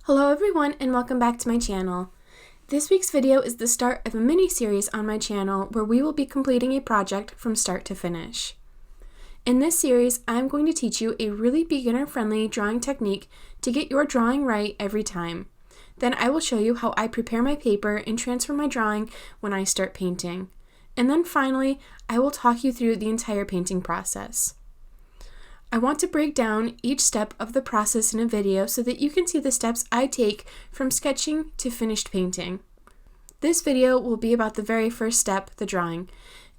Hello everyone and welcome back to my channel. This week's video is the start of a mini-series on my channel where we will be completing a project from start to finish. In this series, I'm going to teach you a really beginner-friendly drawing technique to get your drawing right every time. Then I will show you how I prepare my paper and transfer my drawing when I start painting. And then finally, I will talk you through the entire painting process. I want to break down each step of the process in a video so that you can see the steps I take from sketching to finished painting. This video will be about the very first step, the drawing,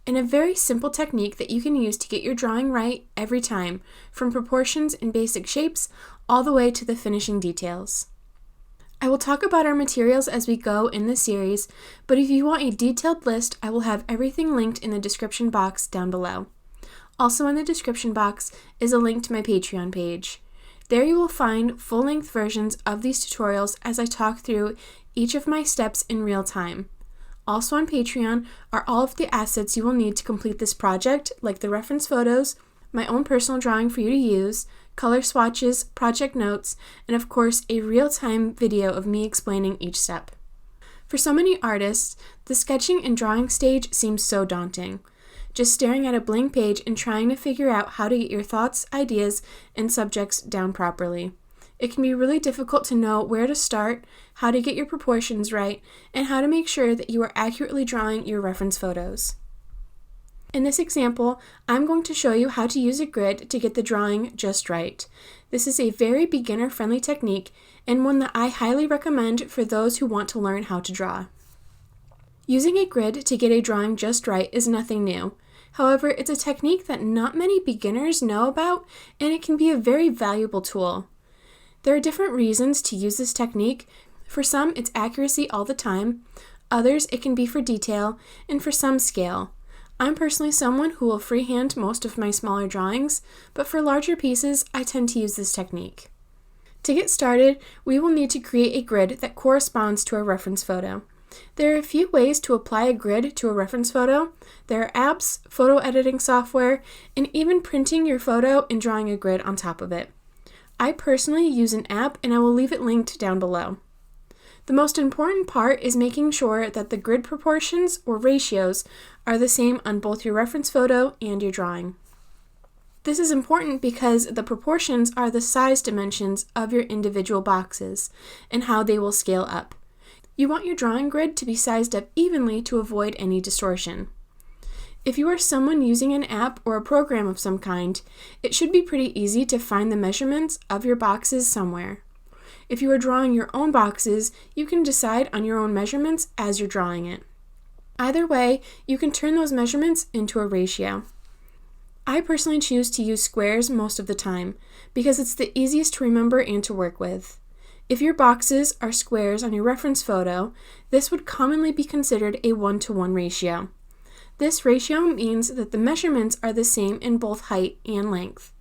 and a very simple technique that you can use to get your drawing right every time, from proportions and basic shapes all the way to the finishing details. I will talk about our materials as we go in this series, but if you want a detailed list, I will have everything linked in the description box down below. Also in the description box is a link to my Patreon page. There you will find full-length versions of these tutorials as I talk through each of my steps in real time. Also on Patreon are all of the assets you will need to complete this project, like the reference photos, my own personal drawing for you to use, color swatches, project notes, and of course a real-time video of me explaining each step. For so many artists, the sketching and drawing stage seems so daunting. Just staring at a blank page and trying to figure out how to get your thoughts, ideas, and subjects down properly. It can be really difficult to know where to start, how to get your proportions right, and how to make sure that you are accurately drawing your reference photos. In this example, I'm going to show you how to use a grid to get the drawing just right. This is a very beginner-friendly technique and one that I highly recommend for those who want to learn how to draw. Using a grid to get a drawing just right is nothing new. However, it's a technique that not many beginners know about, and it can be a very valuable tool. There are different reasons to use this technique. For some, it's accuracy all the time. Others, it can be for detail, and for some, scale. I'm personally someone who will freehand most of my smaller drawings, but for larger pieces, I tend to use this technique. To get started, we will need to create a grid that corresponds to our reference photo. There are a few ways to apply a grid to a reference photo. There are apps, photo editing software, and even printing your photo and drawing a grid on top of it. I personally use an app and I will leave it linked down below. The most important part is making sure that the grid proportions or ratios are the same on both your reference photo and your drawing. This is important because the proportions are the size dimensions of your individual boxes and how they will scale up. You want your drawing grid to be sized up evenly to avoid any distortion. If you are someone using an app or a program of some kind, it should be pretty easy to find the measurements of your boxes somewhere. If you are drawing your own boxes, you can decide on your own measurements as you're drawing it. Either way, you can turn those measurements into a ratio. I personally choose to use squares most of the time because it's the easiest to remember and to work with. If your boxes are squares on your reference photo, this would commonly be considered a 1-to-1 ratio. This ratio means that the measurements are the same in both height and length.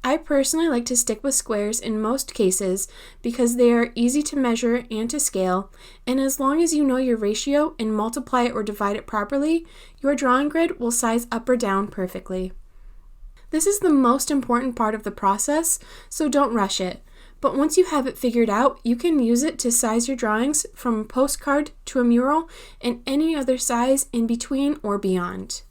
I personally like to stick with squares in most cases because they are easy to measure and to scale, and as long as you know your ratio and multiply it or divide it properly, your drawing grid will size up or down perfectly. This is the most important part of the process, so don't rush it. But once you have it figured out, you can use it to size your drawings from a postcard to a mural and any other size in between or beyond.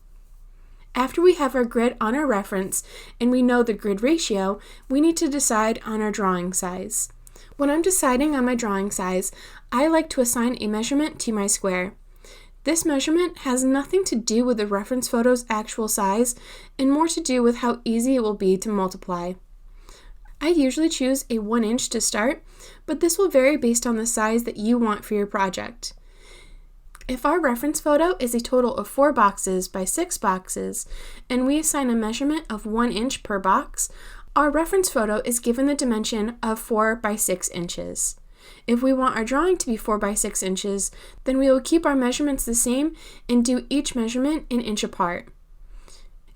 After we have our grid on our reference and we know the grid ratio, we need to decide on our drawing size. When I'm deciding on my drawing size, I like to assign a measurement to my square. This measurement has nothing to do with the reference photo's actual size and more to do with how easy it will be to multiply. I usually choose a 1 inch to start, but this will vary based on the size that you want for your project. If our reference photo is a total of 4 boxes by 6 boxes, and we assign a measurement of 1 inch per box, our reference photo is given the dimension of 4 by 6 inches. If we want our drawing to be 4 by 6 inches, then we will keep our measurements the same and do each measurement an inch apart.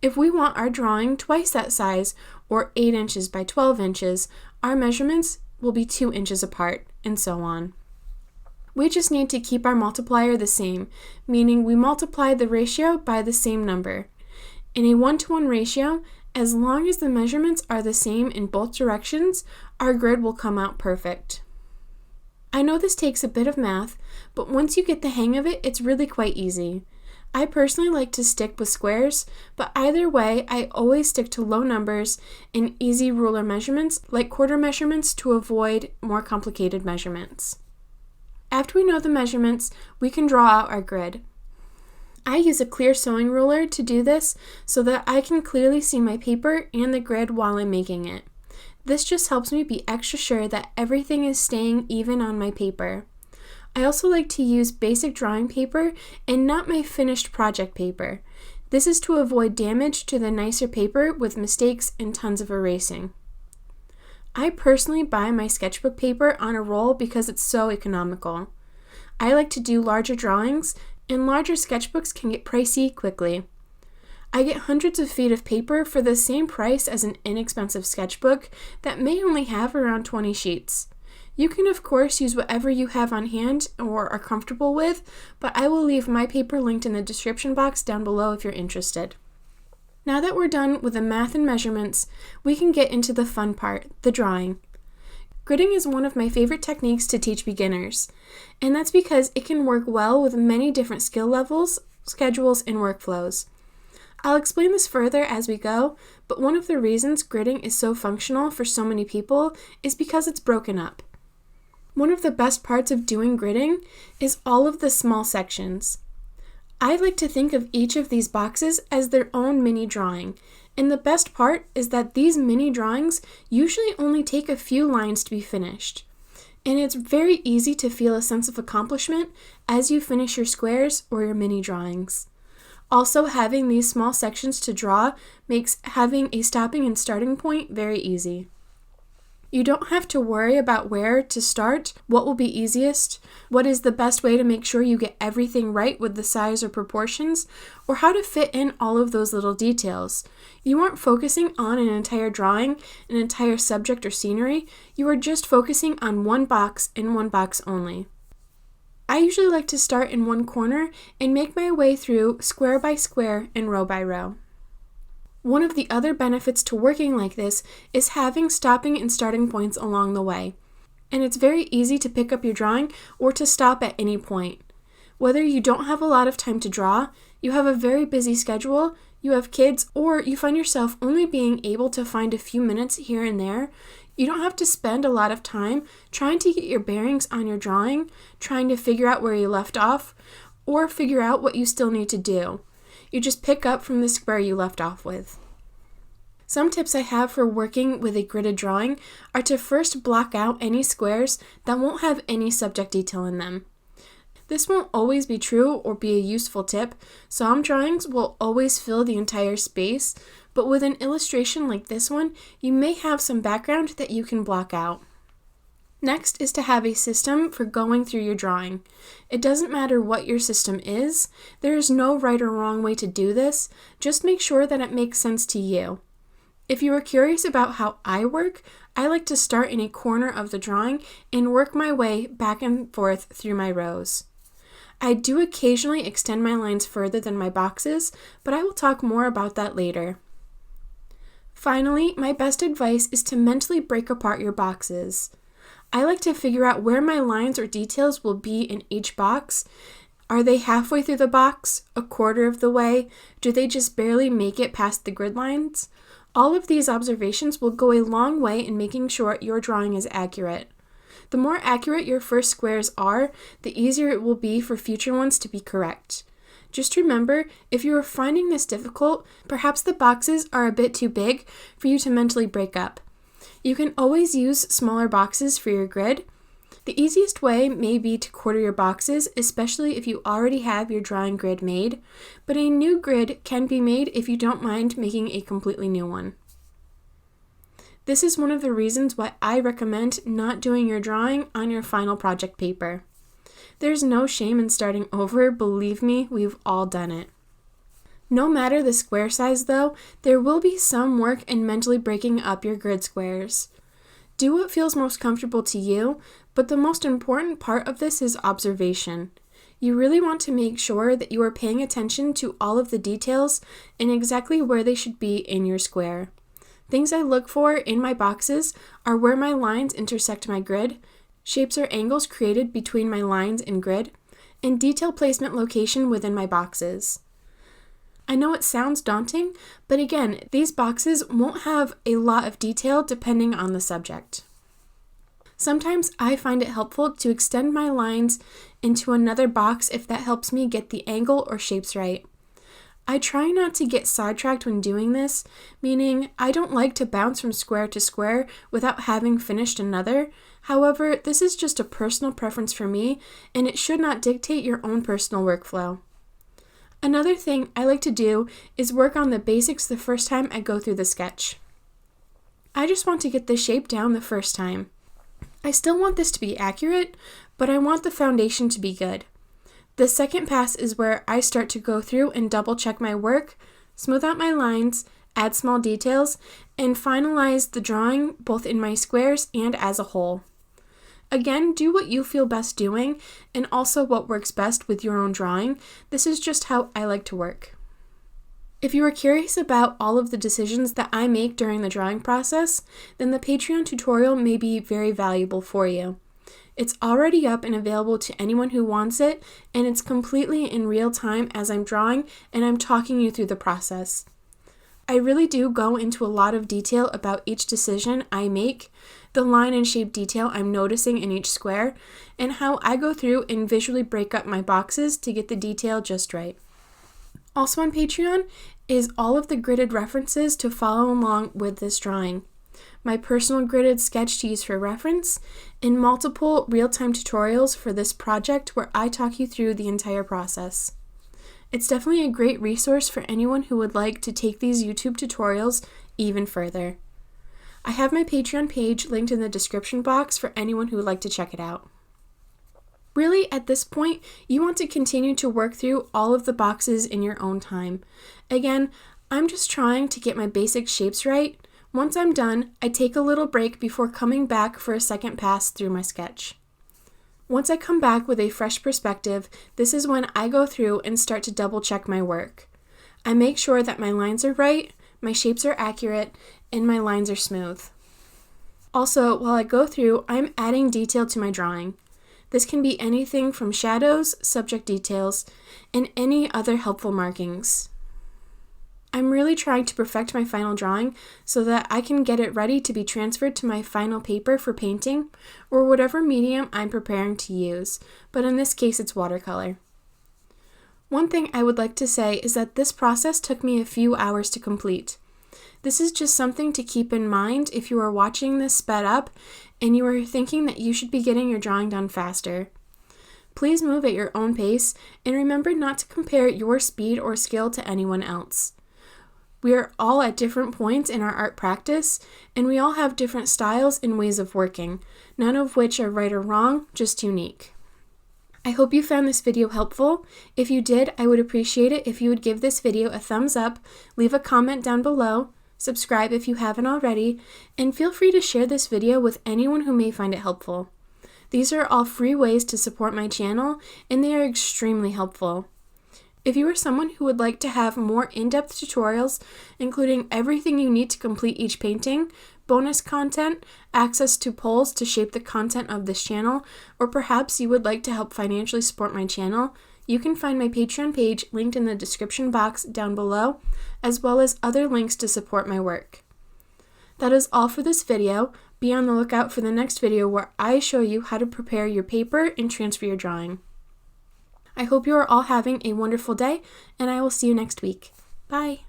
If we want our drawing twice that size, or 8 inches by 12 inches, our measurements will be 2 inches apart, and so on. We just need to keep our multiplier the same, meaning we multiply the ratio by the same number. In a 1-to-1 ratio, as long as the measurements are the same in both directions, our grid will come out perfect. I know this takes a bit of math, but once you get the hang of it, it's really quite easy. I personally like to stick with squares, but either way, I always stick to low numbers and easy ruler measurements like quarter measurements to avoid more complicated measurements. After we know the measurements, we can draw out our grid. I use a clear sewing ruler to do this so that I can clearly see my paper and the grid while I'm making it. This just helps me be extra sure that everything is staying even on my paper. I also like to use basic drawing paper and not my finished project paper. This is to avoid damage to the nicer paper with mistakes and tons of erasing. I personally buy my sketchbook paper on a roll because it's so economical. I like to do larger drawings, and larger sketchbooks can get pricey quickly. I get hundreds of feet of paper for the same price as an inexpensive sketchbook that may only have around 20 sheets. You can of course use whatever you have on hand or are comfortable with, but I will leave my paper linked in the description box down below if you're interested. Now that we're done with the math and measurements, we can get into the fun part, the drawing. Gridding is one of my favorite techniques to teach beginners, and that's because it can work well with many different skill levels, schedules, and workflows. I'll explain this further as we go, but one of the reasons gridding is so functional for so many people is because it's broken up. One of the best parts of doing gridding is all of the small sections. I like to think of each of these boxes as their own mini drawing, and the best part is that these mini drawings usually only take a few lines to be finished. And it's very easy to feel a sense of accomplishment as you finish your squares or your mini drawings. Also, having these small sections to draw makes having a stopping and starting point very easy. You don't have to worry about where to start, what will be easiest, what is the best way to make sure you get everything right with the size or proportions, or how to fit in all of those little details. You aren't focusing on an entire drawing, an entire subject or scenery, you are just focusing on one box and one box only. I usually like to start in one corner and make my way through square by square and row by row. One of the other benefits to working like this is having stopping and starting points along the way. And it's very easy to pick up your drawing or to stop at any point. Whether you don't have a lot of time to draw, you have a very busy schedule, you have kids, or you find yourself only being able to find a few minutes here and there, you don't have to spend a lot of time trying to get your bearings on your drawing, trying to figure out where you left off, or figure out what you still need to do. You just pick up from the square you left off with. Some tips I have for working with a gridded drawing are to first block out any squares that won't have any subject detail in them. This won't always be true or be a useful tip. Some drawings will always fill the entire space, but with an illustration like this one, you may have some background that you can block out. Next is to have a system for going through your drawing. It doesn't matter what your system is. There is no right or wrong way to do this. Just make sure that it makes sense to you. If you are curious about how I work, I like to start in a corner of the drawing and work my way back and forth through my rows. I do occasionally extend my lines further than my boxes, but I will talk more about that later. Finally, my best advice is to mentally break apart your boxes. I like to figure out where my lines or details will be in each box. Are they halfway through the box? A quarter of the way? Do they just barely make it past the grid lines? All of these observations will go a long way in making sure your drawing is accurate. The more accurate your first squares are, the easier it will be for future ones to be correct. Just remember, if you are finding this difficult, perhaps the boxes are a bit too big for you to mentally break up. You can always use smaller boxes for your grid. The easiest way may be to quarter your boxes, especially if you already have your drawing grid made, but a new grid can be made if you don't mind making a completely new one. This is one of the reasons why I recommend not doing your drawing on your final project paper. There's no shame in starting over, believe me, we've all done it. No matter the square size though, there will be some work in mentally breaking up your grid squares. Do what feels most comfortable to you, but the most important part of this is observation. You really want to make sure that you are paying attention to all of the details and exactly where they should be in your square. Things I look for in my boxes are where my lines intersect my grid. shapes or angles created between my lines and grid, and detail placement location within my boxes. I know it sounds daunting, but again, these boxes won't have a lot of detail depending on the subject. Sometimes I find it helpful to extend my lines into another box if that helps me get the angle or shapes right. I try not to get sidetracked when doing this, meaning I don't like to bounce from square to square without having finished another. However, this is just a personal preference for me, and it should not dictate your own personal workflow. Another thing I like to do is work on the basics the first time I go through the sketch. I just want to get the shape down the first time. I still want this to be accurate, but I want the foundation to be good. The second pass is where I start to go through and double check my work, smooth out my lines, add small details, and finalize the drawing both in my squares and as a whole. Again, do what you feel best doing and also what works best with your own drawing. This is just how I like to work. If you are curious about all of the decisions that I make during the drawing process, then the Patreon tutorial may be very valuable for you. It's already up and available to anyone who wants it, and it's completely in real time as I'm drawing and I'm talking you through the process. I really do go into a lot of detail about each decision I make, the line and shape detail I'm noticing in each square, and how I go through and visually break up my boxes to get the detail just right. Also on Patreon is all of the gridded references to follow along with this drawing, my personal gridded sketch to use for reference, and multiple real-time tutorials for this project where I talk you through the entire process. It's definitely a great resource for anyone who would like to take these YouTube tutorials even further. I have my Patreon page linked in the description box for anyone who would like to check it out. Really, at this point, you want to continue to work through all of the boxes in your own time. Again, I'm just trying to get my basic shapes right. Once I'm done, I take a little break before coming back for a second pass through my sketch. Once I come back with a fresh perspective, this is when I go through and start to double check my work. I make sure that my lines are right, my shapes are accurate, and my lines are smooth. Also, while I go through, I'm adding detail to my drawing. This can be anything from shadows, subject details, and any other helpful markings. I'm really trying to perfect my final drawing so that I can get it ready to be transferred to my final paper for painting or whatever medium I'm preparing to use, but in this case it's watercolor. One thing I would like to say is that this process took me a few hours to complete. This is just something to keep in mind if you are watching this sped up and you are thinking that you should be getting your drawing done faster. Please move at your own pace and remember not to compare your speed or skill to anyone else. We are all at different points in our art practice, and we all have different styles and ways of working, none of which are right or wrong, just unique. I hope you found this video helpful. If you did, I would appreciate it if you would give this video a thumbs up, leave a comment down below, subscribe if you haven't already, and feel free to share this video with anyone who may find it helpful. These are all free ways to support my channel, and they are extremely helpful. If you are someone who would like to have more in-depth tutorials, including everything you need to complete each painting, bonus content, access to polls to shape the content of this channel, or perhaps you would like to help financially support my channel, you can find my Patreon page linked in the description box down below, as well as other links to support my work. That is all for this video. Be on the lookout for the next video where I show you how to prepare your paper and transfer your drawing. I hope you are all having a wonderful day, and I will see you next week. Bye!